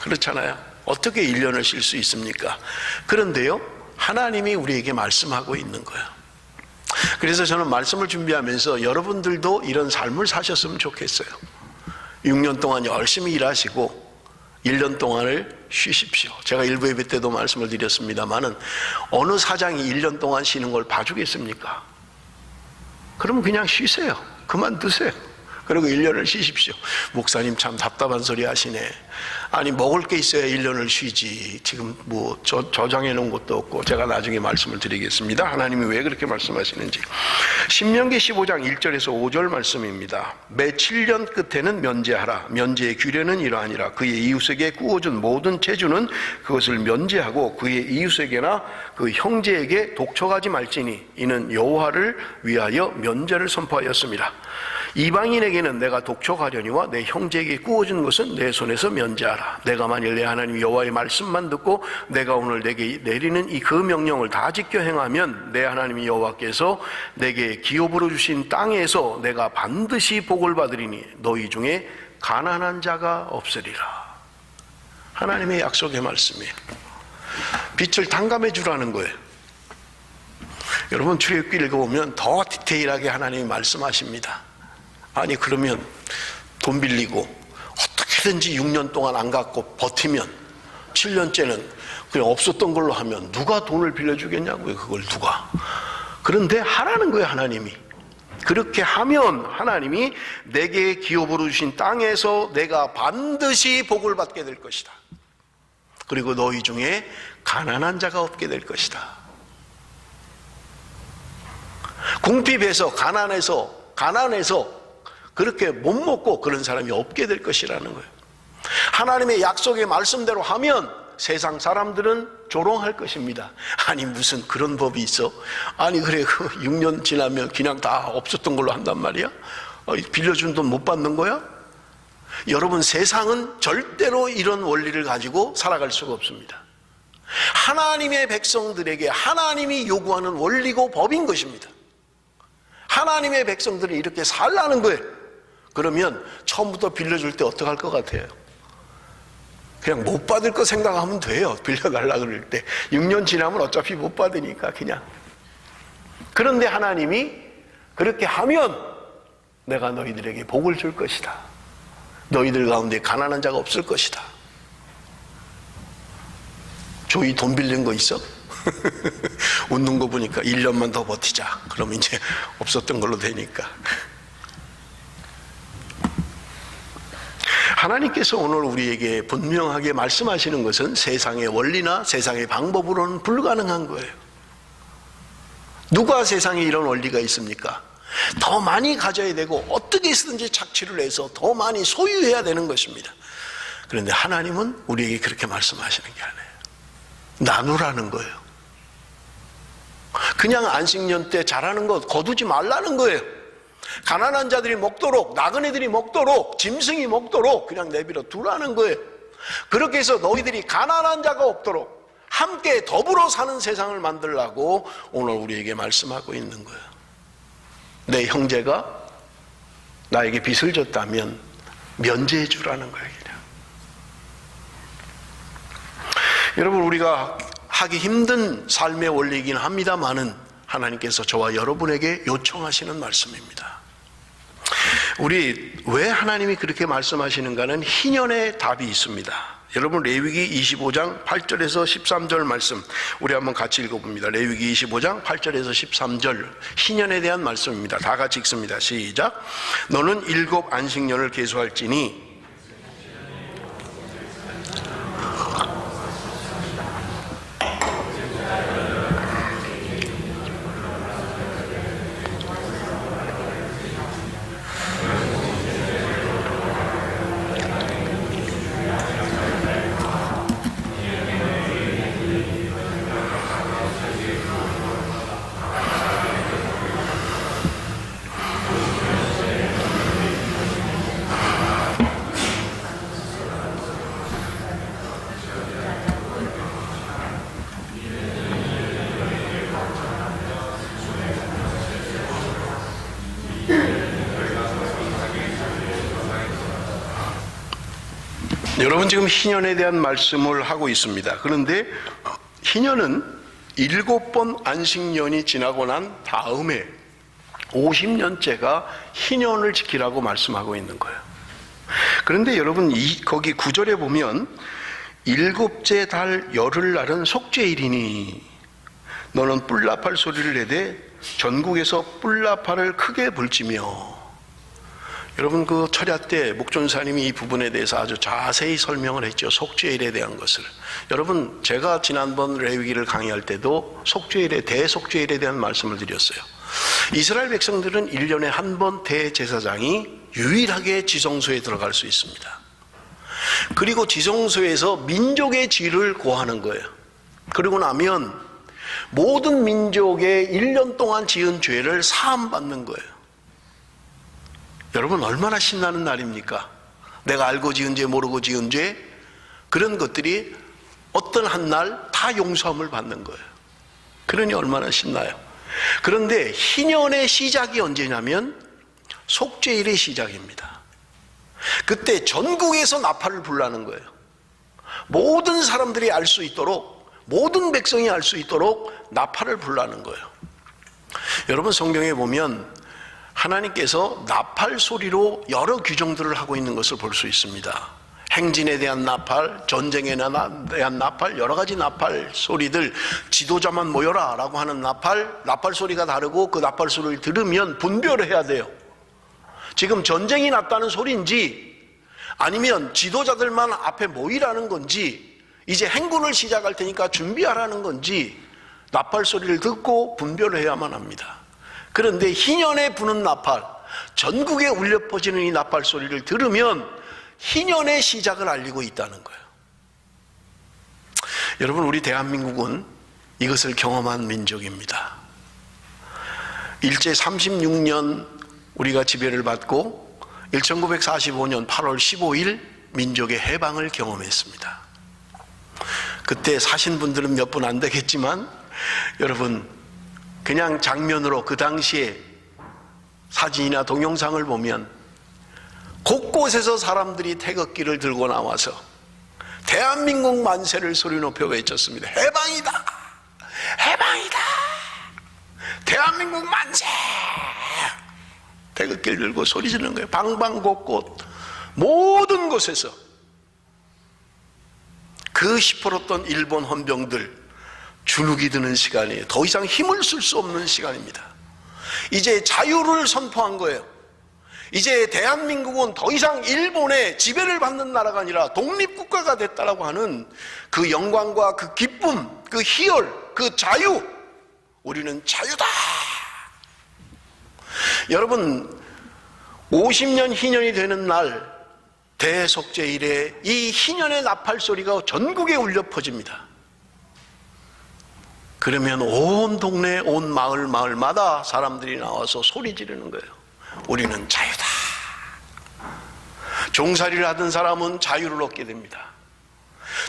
그렇잖아요. 어떻게 1년을 쉴 수 있습니까? 그런데요 하나님이 우리에게 말씀하고 있는 거예요. 그래서 저는 말씀을 준비하면서 여러분들도 이런 삶을 사셨으면 좋겠어요. 6년 동안 열심히 일하시고 1년 동안을 쉬십시오. 제가 일부 예배 때도 말씀을 드렸습니다마는 어느 사장이 1년 동안 쉬는 걸 봐주겠습니까? 그러면 그냥 쉬세요. 그만두세요. 그리고 1년을 쉬십시오. 목사님 참 답답한 소리 하시네. 아니 먹을 게 있어야 1년을 쉬지. 지금 뭐 저장해 놓은 것도 없고. 제가 나중에 말씀을 드리겠습니다. 하나님이 왜 그렇게 말씀하시는지. 신명기 15장 1절에서 5절 말씀입니다. 매 7년 끝에는 면제하라. 면제의 규례는 이러하니라. 그의 이웃에게 구워준 모든 채주는 그것을 면제하고 그의 이웃에게나 그 형제에게 독촉하지 말지니 이는 여호와를 위하여 면제를 선포하였습니다. 이방인에게는 내가 독촉하려니와 내 형제에게 구워준 것은 내 손에서 면제하라. 내가 만일 내 하나님 여호와의 말씀만 듣고 내가 오늘 내게 내리는 이 그 명령을 다 지켜 행하면 내 하나님 여호와께서 내게 기업으로 주신 땅에서 내가 반드시 복을 받으리니 너희 중에 가난한 자가 없으리라. 하나님의 약속의 말씀이에요. 빚을 탕감해 주라는 거예요. 여러분 출애굽기 읽어보면 더 디테일하게 하나님이 말씀하십니다. 아니 그러면 돈 빌리고 어떻게든지 6년 동안 안 갚고 버티면 7년째는 그냥 없었던 걸로 하면 누가 돈을 빌려주겠냐고요. 그걸 누가. 그런데 하라는 거예요. 하나님이. 그렇게 하면 하나님이 내게 기업으로 주신 땅에서 내가 반드시 복을 받게 될 것이다. 그리고 너희 중에 가난한 자가 없게 될 것이다. 궁핍해서 가난해서 그렇게 못 먹고 그런 사람이 없게 될 것이라는 거예요. 하나님의 약속의 말씀대로 하면 세상 사람들은 조롱할 것입니다. 아니 무슨 그런 법이 있어? 아니 그래 그 6년 지나면 그냥 다 없었던 걸로 한단 말이야? 빌려준 돈 못 받는 거야? 여러분, 세상은 절대로 이런 원리를 가지고 살아갈 수가 없습니다. 하나님의 백성들에게 하나님이 요구하는 원리고 법인 것입니다. 하나님의 백성들이 이렇게 살라는 거예요. 그러면 처음부터 빌려줄 때 어떡할 것 같아요? 그냥 못 받을 거 생각하면 돼요. 빌려달라 그럴 때 6년 지나면 어차피 못 받으니까 그냥. 그런데 하나님이 그렇게 하면 내가 너희들에게 복을 줄 것이다. 너희들 가운데 가난한 자가 없을 것이다. 조이 돈 빌린 거 있어? 웃는 거 보니까 1년만 더 버티자. 그럼 이제 없었던 걸로 되니까. 하나님께서 오늘 우리에게 분명하게 말씀하시는 것은 세상의 원리나 세상의 방법으로는 불가능한 거예요. 누가 세상에 이런 원리가 있습니까? 더 많이 가져야 되고 어떻게 해서든지 착취를 해서 더 많이 소유해야 되는 것입니다. 그런데 하나님은 우리에게 그렇게 말씀하시는 게 아니에요. 나누라는 거예요. 그냥 안식년 때 잘하는 것 거두지 말라는 거예요. 가난한 자들이 먹도록, 나그네들이 먹도록, 짐승이 먹도록 그냥 내버려 두라는 거예요. 그렇게 해서 너희들이 가난한 자가 없도록 함께 더불어 사는 세상을 만들라고 오늘 우리에게 말씀하고 있는 거예요. 내 형제가 나에게 빚을 졌다면 면제해 주라는 거예요. 그냥. 여러분, 우리가 하기 힘든 삶의 원리이긴 합니다만은 하나님께서 저와 여러분에게 요청하시는 말씀입니다. 우리 왜 하나님이 그렇게 말씀하시는가는 희년의 답이 있습니다. 여러분, 레위기 25장 8절에서 13절 말씀 우리 한번 같이 읽어봅니다. 레위기 25장 8절에서 13절 희년에 대한 말씀입니다. 다 같이 읽습니다. 시작. 너는 7 안식년을 계수할지니 여러분, 지금 희년에 대한 말씀을 하고 있습니다. 그런데 희년은 7번 안식년이 지나고 난 다음에 50년째가 희년을 지키라고 말씀하고 있는 거예요. 그런데 여러분, 거기 9절에 보면 7째 달 열흘날은 속죄일이니 너는 뿔나팔 소리를 내되 전국에서 뿔나팔을 크게 불지며. 여러분, 그 철야 때 목전사님이 이 부분에 대해서 아주 자세히 설명을 했죠. 속죄일에 대한 것을. 여러분, 제가 지난번 레위기를 강의할 때도 대속죄일에 대한 말씀을 드렸어요. 이스라엘 백성들은 1년에 한 번 대제사장이 유일하게 지성소에 들어갈 수 있습니다. 그리고 지성소에서 민족의 죄를 고하는 거예요. 그러고 나면 모든 민족의 1년 동안 지은 죄를 사함받는 거예요. 여러분, 얼마나 신나는 날입니까? 내가 알고 지은 죄, 모르고 지은 죄, 그런 것들이 어떤 한 날 다 용서함을 받는 거예요. 그러니 얼마나 신나요. 그런데 희년의 시작이 언제냐면 속죄일의 시작입니다. 그때 전국에서 나팔을 불라는 거예요. 모든 사람들이 알 수 있도록, 모든 백성이 알 수 있도록 나팔을 불라는 거예요. 여러분, 성경에 보면 하나님께서 나팔 소리로 여러 규정들을 하고 있는 것을 볼 수 있습니다. 행진에 대한 나팔, 전쟁에 대한 나팔, 여러 가지 나팔 소리들, 지도자만 모여라 라고 하는 나팔 소리가 다르고 그 나팔 소리를 들으면 분별을 해야 돼요. 지금 전쟁이 났다는 소리인지 아니면 지도자들만 앞에 모이라는 건지 이제 행군을 시작할 테니까 준비하라는 건지 나팔 소리를 듣고 분별을 해야만 합니다. 그런데 희년에 부는 나팔, 전국에 울려 퍼지는 이 나팔 소리를 들으면 희년의 시작을 알리고 있다는 거예요. 여러분, 우리 대한민국은 이것을 경험한 민족입니다. 일제 36년 우리가 지배를 받고 1945년 8월 15일 민족의 해방을 경험했습니다. 그때 사신 분들은 몇 분 안 되겠지만 여러분, 그냥 장면으로 그 당시에 사진이나 동영상을 보면 곳곳에서 사람들이 태극기를 들고 나와서 대한민국 만세를 소리 높여 외쳤습니다. 해방이다! 해방이다! 대한민국 만세! 태극기를 들고 소리 지르는 거예요. 방방곳곳 모든 곳에서. 그 시퍼렇던 일본 헌병들 주눅이 드는 시간이에요. 더 이상 힘을 쓸 수 없는 시간입니다. 이제 자유를 선포한 거예요. 이제 대한민국은 더 이상 일본의 지배를 받는 나라가 아니라 독립국가가 됐다라고 하는 그 영광과 그 기쁨, 그 희열, 그 자유, 우리는 자유다. 여러분, 50년 희년이 되는 날 대속죄일에 이 희년의 나팔 소리가 전국에 울려 퍼집니다. 그러면 온 동네, 온 마을마다 사람들이 나와서 소리 지르는 거예요. 우리는 자유다. 종살이를 하던 사람은 자유를 얻게 됩니다.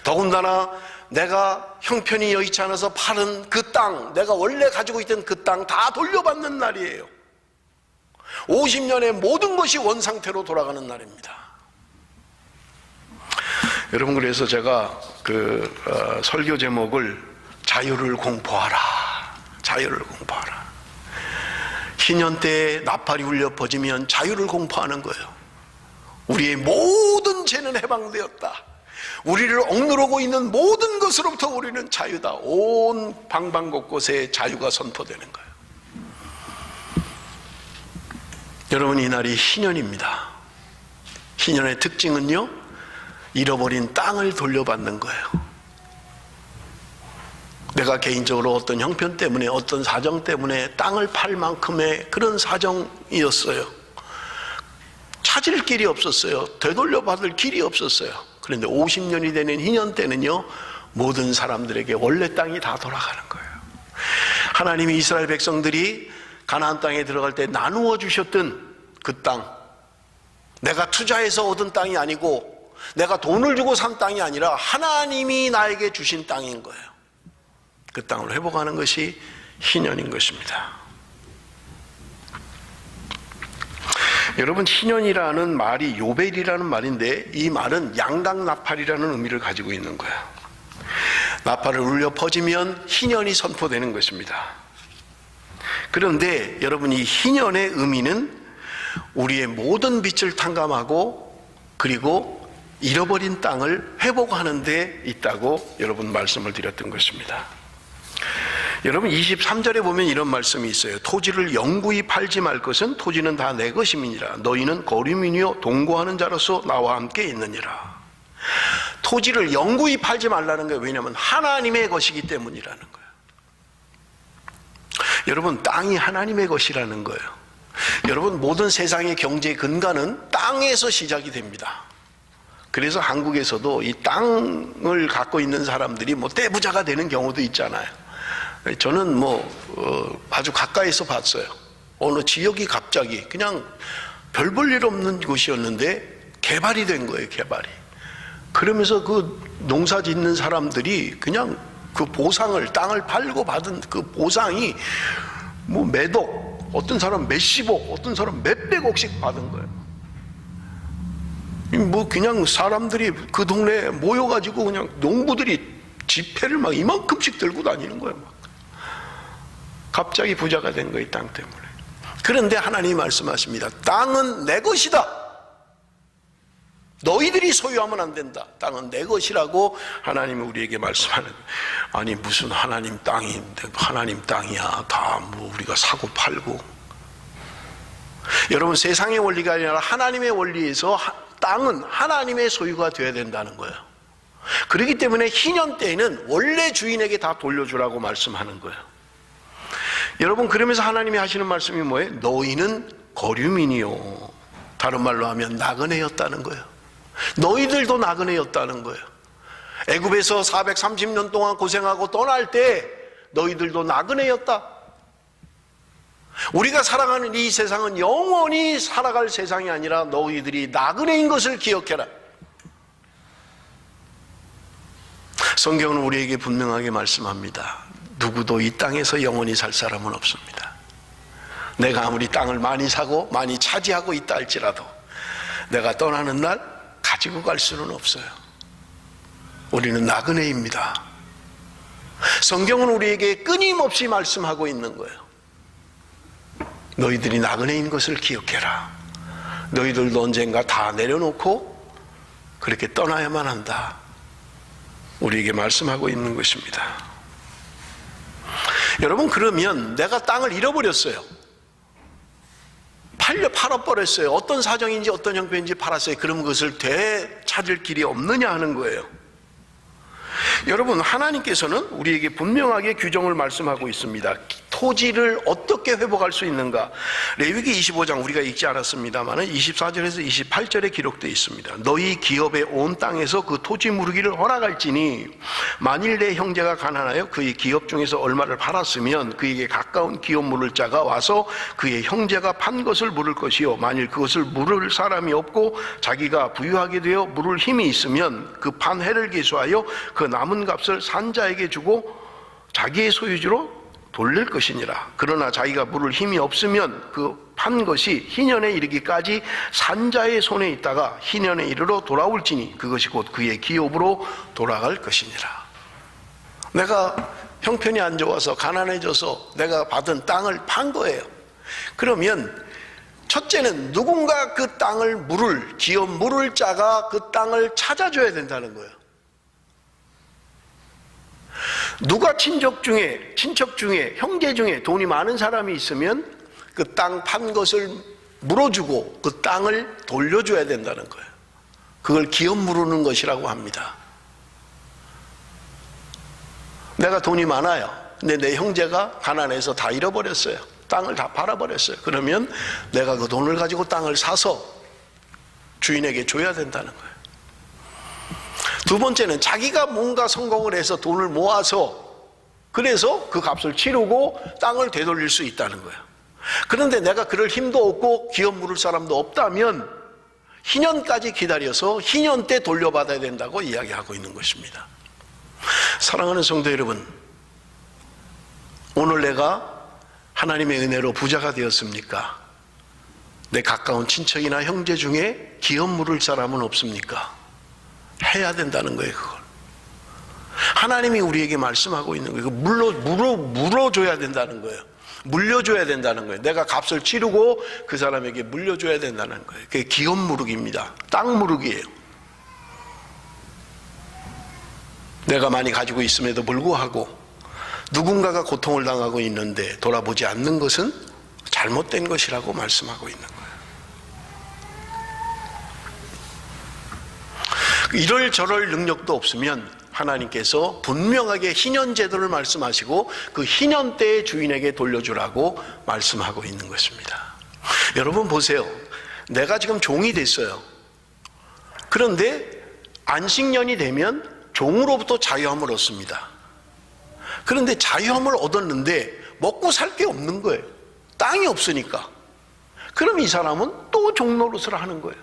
더군다나 내가 형편이 여의치 않아서 팔은 그 땅, 내가 원래 가지고 있던 그 땅 다 돌려받는 날이에요. 50년의 모든 것이 원상태로 돌아가는 날입니다. 여러분, 그래서 제가 설교 제목을 자유를 공포하라, 자유를 공포하라. 희년 때에 나팔이 울려 퍼지면 자유를 공포하는 거예요. 우리의 모든 죄는 해방되었다. 우리를 억누르고 있는 모든 것으로부터 우리는 자유다. 온 방방곳곳에 자유가 선포되는 거예요. 여러분, 이 날이 희년입니다. 희년의 특징은요, 잃어버린 땅을 돌려받는 거예요. 내가 개인적으로 어떤 형편 때문에, 어떤 사정 때문에 땅을 팔 만큼의 그런 사정이었어요. 찾을 길이 없었어요. 되돌려받을 길이 없었어요. 그런데 50년이 되는 희년 때는요, 모든 사람들에게 원래 땅이 다 돌아가는 거예요. 하나님이 이스라엘 백성들이 가나안 땅에 들어갈 때 나누어 주셨던 그 땅, 내가 투자해서 얻은 땅이 아니고 내가 돈을 주고 산 땅이 아니라 하나님이 나에게 주신 땅인 거예요. 그 땅을 회복하는 것이 희년인 것입니다. 여러분, 희년이라는 말이 요벨이라는 말인데 이 말은 양당나팔이라는 의미를 가지고 있는 거예요. 나팔을 울려 퍼지면 희년이 선포되는 것입니다. 그런데 여러분, 이 희년의 의미는 우리의 모든 빚을 탕감하고 그리고 잃어버린 땅을 회복하는 데 있다고 여러분 말씀을 드렸던 것입니다. 여러분, 23절에 보면 이런 말씀이 있어요. 토지를 영구히 팔지 말 것은 토지는 다 내 것임이니라. 너희는 거류민이요 동거하는 자로서 나와 함께 있느니라. 토지를 영구히 팔지 말라는 거예요. 왜냐하면 하나님의 것이기 때문이라는 거예요. 여러분, 땅이 하나님의 것이라는 거예요. 여러분, 모든 세상의 경제의 근간은 땅에서 시작이 됩니다. 그래서 한국에서도 이 땅을 갖고 있는 사람들이 떼부자가 되는 경우도 있잖아요. 저는 아주 가까이서 봤어요. 어느 지역이 갑자기 그냥 별 볼 일 없는 곳이었는데 개발이 된 거예요, 개발이. 그러면서 그 농사 짓는 사람들이 그냥 그 보상을, 땅을 팔고 받은 그 보상이 몇억, 어떤 사람 몇십억, 어떤 사람 몇백억씩 받은 거예요. 그냥 사람들이 그 동네에 모여가지고 그냥 농부들이 지폐를 막 이만큼씩 들고 다니는 거예요. 막. 갑자기 부자가 된 거예요, 땅 때문에. 그런데 하나님이 말씀하십니다. 땅은 내 것이다. 너희들이 소유하면 안 된다. 땅은 내 것이라고 하나님이 우리에게 말씀하는 거예요. 아니, 무슨 하나님 땅인데, 하나님 땅이야. 다 우리가 사고 팔고. 여러분, 세상의 원리가 아니라 하나님의 원리에서 땅은 하나님의 소유가 되어야 된다는 거예요. 그렇기 때문에 희년 때에는 원래 주인에게 다 돌려주라고 말씀하는 거예요. 여러분, 그러면서 하나님이 하시는 말씀이 뭐예요? 너희는 거류민이요. 다른 말로 하면 나그네였다는 거예요. 너희들도 나그네였다는 거예요. 애굽에서 430년 동안 고생하고 떠날 때 너희들도 나그네였다. 우리가 살아가는 이 세상은 영원히 살아갈 세상이 아니라 너희들이 나그네인 것을 기억해라. 성경은 우리에게 분명하게 말씀합니다. 누구도 이 땅에서 영원히 살 사람은 없습니다. 내가 아무리 땅을 많이 사고 많이 차지하고 있다 할지라도 내가 떠나는 날 가지고 갈 수는 없어요. 우리는 나그네입니다. 성경은 우리에게 끊임없이 말씀하고 있는 거예요. 너희들이 나그네인 것을 기억해라. 너희들도 언젠가 다 내려놓고 그렇게 떠나야만 한다. 우리에게 말씀하고 있는 것입니다. 여러분, 그러면 내가 땅을 잃어버렸어요. 팔아버렸어요. 어떤 사정인지 어떤 형편인지 팔았어요. 그럼 그것을 되찾을 길이 없느냐 하는 거예요. 여러분, 하나님께서는 우리에게 분명하게 규정을 말씀하고 있습니다. 토지를 어떻게 회복할 수 있는가? 레위기 25장 우리가 읽지 않았습니다만 24절에서 28절에 기록되어 있습니다. 너희 기업의 온 땅에서 그 토지 무르기를 허락할지니 만일 내 형제가 가난하여 그의 기업 중에서 얼마를 팔았으면 그에게 가까운 기업 물을 자가 와서 그의 형제가 판 것을 물을 것이요 만일 그것을 물을 사람이 없고 자기가 부유하게 되어 물을 힘이 있으면 그 판 해를 계수하여 그 남은 값을 산자에게 주고 자기의 소유주로 돌릴 것이니라. 그러나 자기가 물을 힘이 없으면 그 판 것이 희년에 이르기까지 산자의 손에 있다가 희년에 이르러 돌아올지니 그것이 곧 그의 기업으로 돌아갈 것이니라. 내가 형편이 안 좋아서 가난해져서 내가 받은 땅을 판 거예요. 그러면 첫째는 누군가 그 땅을 기업 물을 자가 그 땅을 찾아줘야 된다는 거예요. 누가 친척 중에 형제 중에 돈이 많은 사람이 있으면 그 땅 판 것을 물어주고 그 땅을 돌려줘야 된다는 거예요. 그걸 기업 물으는 것이라고 합니다. 내가 돈이 많아요. 근데 내 형제가 가난해서 다 잃어버렸어요. 땅을 다 팔아버렸어요. 그러면 내가 그 돈을 가지고 땅을 사서 주인에게 줘야 된다는 거예요. 두 번째는 자기가 뭔가 성공을 해서 돈을 모아서 그래서 그 값을 치르고 땅을 되돌릴 수 있다는 거예요. 그런데 내가 그럴 힘도 없고 기업 물을 사람도 없다면 희년까지 기다려서 희년 때 돌려받아야 된다고 이야기하고 있는 것입니다. 사랑하는 성도 여러분, 오늘 내가 하나님의 은혜로 부자가 되었습니까? 내 가까운 친척이나 형제 중에 기업 물을 사람은 없습니까? 해야 된다는 거예요. 그걸 하나님이 우리에게 말씀하고 있는 거예요. 물어줘야 된다는 거예요. 물려줘야 된다는 거예요. 내가 값을 치르고 그 사람에게 물려줘야 된다는 거예요. 그게 기업 무르기입니다. 땅 무르기예요. 내가 많이 가지고 있음에도 불구하고 누군가가 고통을 당하고 있는데 돌아보지 않는 것은 잘못된 것이라고 말씀하고 있는 거예요. 이럴저럴 능력도 없으면 하나님께서 분명하게 희년 제도를 말씀하시고 그 희년 때의 주인에게 돌려주라고 말씀하고 있는 것입니다. 여러분 보세요. 내가 지금 종이 됐어요. 그런데 안식년이 되면 종으로부터 자유함을 얻습니다. 그런데 자유함을 얻었는데 먹고 살 게 없는 거예요. 땅이 없으니까. 그럼 이 사람은 또 종 노릇을 하는 거예요.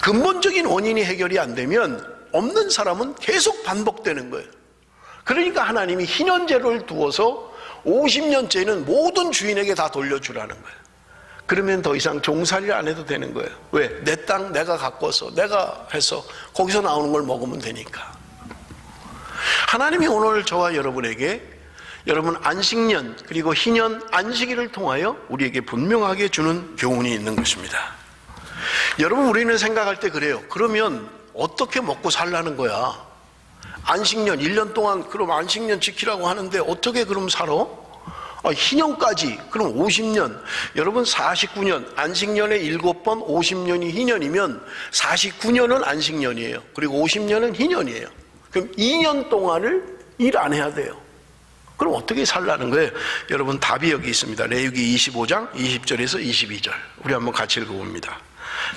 근본적인 원인이 해결이 안 되면 없는 사람은 계속 반복되는 거예요. 그러니까 하나님이 희년제를 두어서 50년째는 모든 주인에게 다 돌려주라는 거예요. 그러면 더 이상 종살이를 안 해도 되는 거예요. 왜? 내 땅 내가 가꿔서 내가 해서 거기서 나오는 걸 먹으면 되니까. 하나님이 오늘 저와 여러분에게 여러분 안식년 그리고 희년 안식일을 통하여 우리에게 분명하게 주는 교훈이 있는 것입니다. 여러분 우리는 생각할 때 그래요. 그러면 어떻게 먹고 살라는 거야? 안식년 1년 동안 그럼 안식년 지키라고 하는데 어떻게 그럼 살아? 희년까지 그럼 50년. 여러분 49년 안식년에 7번 50년이 희년이면 49년은 안식년이에요. 그리고 50년은 희년이에요. 그럼 2년 동안을 일 안 해야 돼요. 그럼 어떻게 살라는 거예요? 여러분 답이 여기 있습니다. 레위기 25장 20절에서 22절. 우리 한번 같이 읽어봅니다.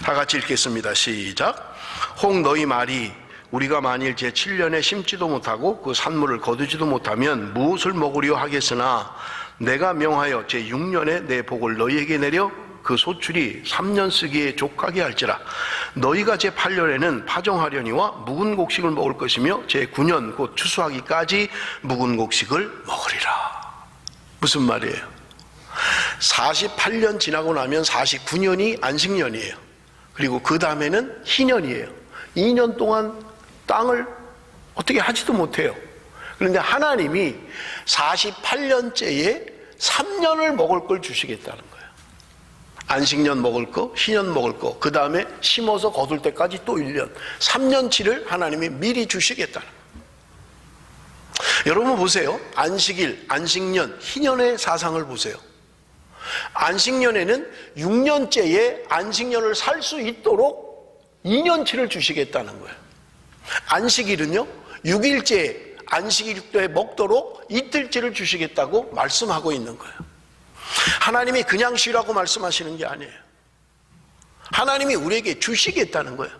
다 같이 읽겠습니다. 시작. 혹 너희 말이 우리가 만일 제7년에 심지도 못하고 그 산물을 거두지도 못하면 무엇을 먹으려 하겠으나 내가 명하여 제6년에 내 복을 너희에게 내려 그 소출이 3년 쓰기에 족하게 할지라. 너희가 제8년에는 파종하려니와 묵은 곡식을 먹을 것이며 제9년 곧 추수하기까지 묵은 곡식을 먹으리라. 무슨 말이에요? 48년 지나고 나면 49년이 안식년이에요. 그리고 그 다음에는 희년이에요. 2년 동안 땅을 어떻게 하지도 못해요. 그런데 하나님이 48년째에 3년을 먹을 걸 주시겠다는 거예요. 안식년 먹을 거, 희년 먹을 거, 그 다음에 심어서 거둘 때까지 또 1년, 3년치를 하나님이 미리 주시겠다는 거예요. 여러분 보세요. 안식일, 안식년, 희년의 사상을 보세요. 안식년에는 6년째에 안식년을 살 수 있도록 2년치를 주시겠다는 거예요. 안식일은요 6일째 안식일에 먹도록 이틀째를 주시겠다고 말씀하고 있는 거예요. 하나님이 그냥 쉬라고 말씀하시는 게 아니에요. 하나님이 우리에게 주시겠다는 거예요.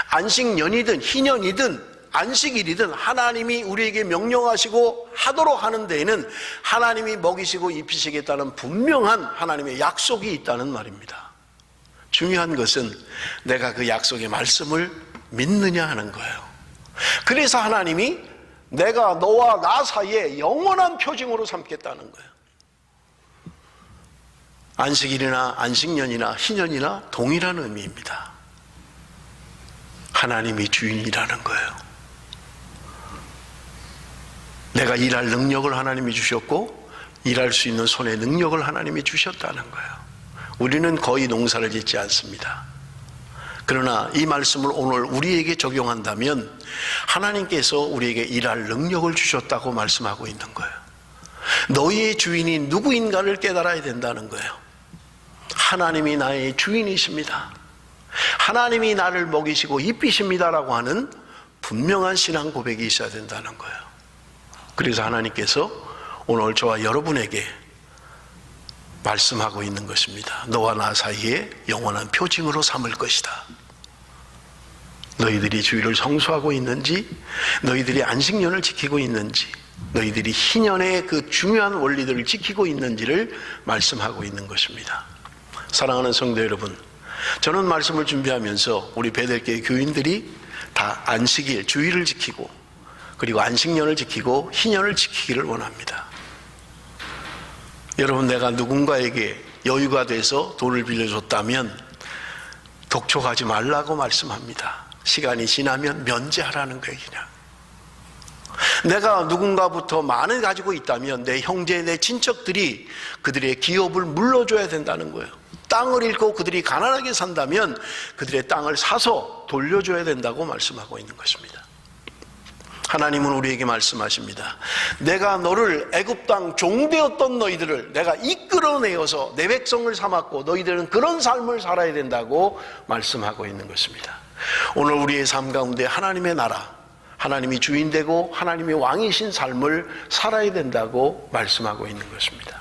안식년이든 희년이든 안식일이든 하나님이 우리에게 명령하시고 하도록 하는 데에는 하나님이 먹이시고 입히시겠다는 분명한 하나님의 약속이 있다는 말입니다. 중요한 것은 내가 그 약속의 말씀을 믿느냐 하는 거예요. 그래서 하나님이 내가 너와 나 사이에 영원한 표징으로 삼겠다는 거예요. 안식일이나 안식년이나 희년이나 동일한 의미입니다. 하나님이 주인이라는 거예요. 내가 일할 능력을 하나님이 주셨고 일할 수 있는 손의 능력을 하나님이 주셨다는 거예요. 우리는 거의 농사를 짓지 않습니다. 그러나 이 말씀을 오늘 우리에게 적용한다면 하나님께서 우리에게 일할 능력을 주셨다고 말씀하고 있는 거예요. 너희의 주인이 누구인가를 깨달아야 된다는 거예요. 하나님이 나의 주인이십니다. 하나님이 나를 먹이시고 입히십니다라고 하는 분명한 신앙 고백이 있어야 된다는 거예요. 그래서 하나님께서 오늘 저와 여러분에게 말씀하고 있는 것입니다. 너와 나 사이에 영원한 표징으로 삼을 것이다. 너희들이 주일을 성수하고 있는지, 너희들이 안식년을 지키고 있는지, 너희들이 희년의 그 중요한 원리들을 지키고 있는지를 말씀하고 있는 것입니다. 사랑하는 성도 여러분, 저는 말씀을 준비하면서 우리 베델교회 교인들이 다 안식일, 주일을 지키고 그리고 안식년을 지키고 희년을 지키기를 원합니다. 여러분, 내가 누군가에게 여유가 돼서 돈을 빌려줬다면 독촉하지 말라고 말씀합니다. 시간이 지나면 면제하라는 거예요. 그냥 내가 누군가부터 많이 가지고 있다면 내 형제, 내 친척들이 그들의 기업을 물러줘야 된다는 거예요. 땅을 잃고 그들이 가난하게 산다면 그들의 땅을 사서 돌려줘야 된다고 말씀하고 있는 것입니다. 하나님은 우리에게 말씀하십니다. 내가 너를 애굽 땅 종되었던 너희들을 내가 이끌어내어서 내 백성을 삼았고 너희들은 그런 삶을 살아야 된다고 말씀하고 있는 것입니다. 오늘 우리의 삶 가운데 하나님의 나라, 하나님이 주인되고 하나님이 왕이신 삶을 살아야 된다고 말씀하고 있는 것입니다.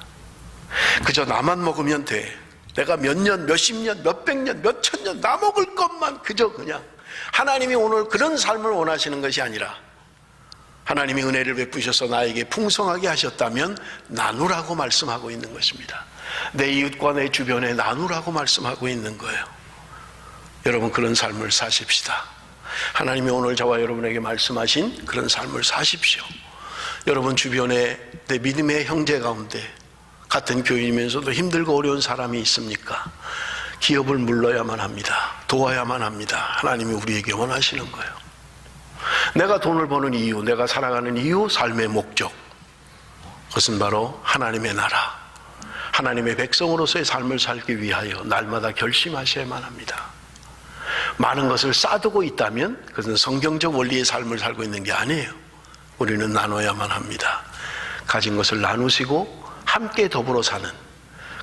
그저 나만 먹으면 돼. 내가 몇 년, 몇십 년, 몇백 년, 몇천 년 나 먹을 것만 그저 그냥. 하나님이 오늘 그런 삶을 원하시는 것이 아니라 하나님이 은혜를 베푸셔서 나에게 풍성하게 하셨다면 나누라고 말씀하고 있는 것입니다. 내 이웃과 내 주변에 나누라고 말씀하고 있는 거예요. 여러분, 그런 삶을 사십시다. 하나님이 오늘 저와 여러분에게 말씀하신 그런 삶을 사십시오. 여러분 주변에 내 믿음의 형제 가운데 같은 교인이면서도 힘들고 어려운 사람이 있습니까? 기업을 물러야만 합니다. 도와야만 합니다. 하나님이 우리에게 원하시는 거예요. 내가 돈을 버는 이유, 내가 살아가는 이유, 삶의 목적, 그것은 바로 하나님의 나라, 하나님의 백성으로서의 삶을 살기 위하여 날마다 결심하셔야만 합니다. 많은 것을 쌓아두고 있다면 그것은 성경적 원리의 삶을 살고 있는 게 아니에요. 우리는 나눠야만 합니다. 가진 것을 나누시고 함께 더불어 사는,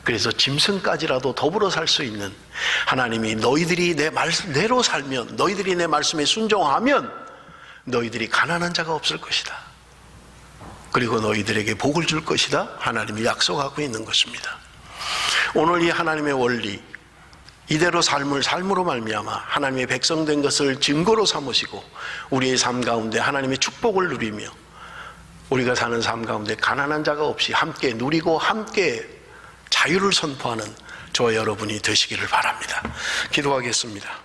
그래서 짐승까지라도 더불어 살 수 있는, 하나님이 너희들이 내 말씀대로 살면, 너희들이 내 말씀에 순종하면 너희들이 가난한 자가 없을 것이다. 그리고 너희들에게 복을 줄 것이다. 하나님이 약속하고 있는 것입니다. 오늘 이 하나님의 원리, 이대로 삶으로 말미암아 하나님의 백성된 것을 증거로 삼으시고 우리의 삶 가운데 하나님의 축복을 누리며 우리가 사는 삶 가운데 가난한 자가 없이 함께 누리고 함께 자유를 선포하는 저와 여러분이 되시기를 바랍니다. 기도하겠습니다.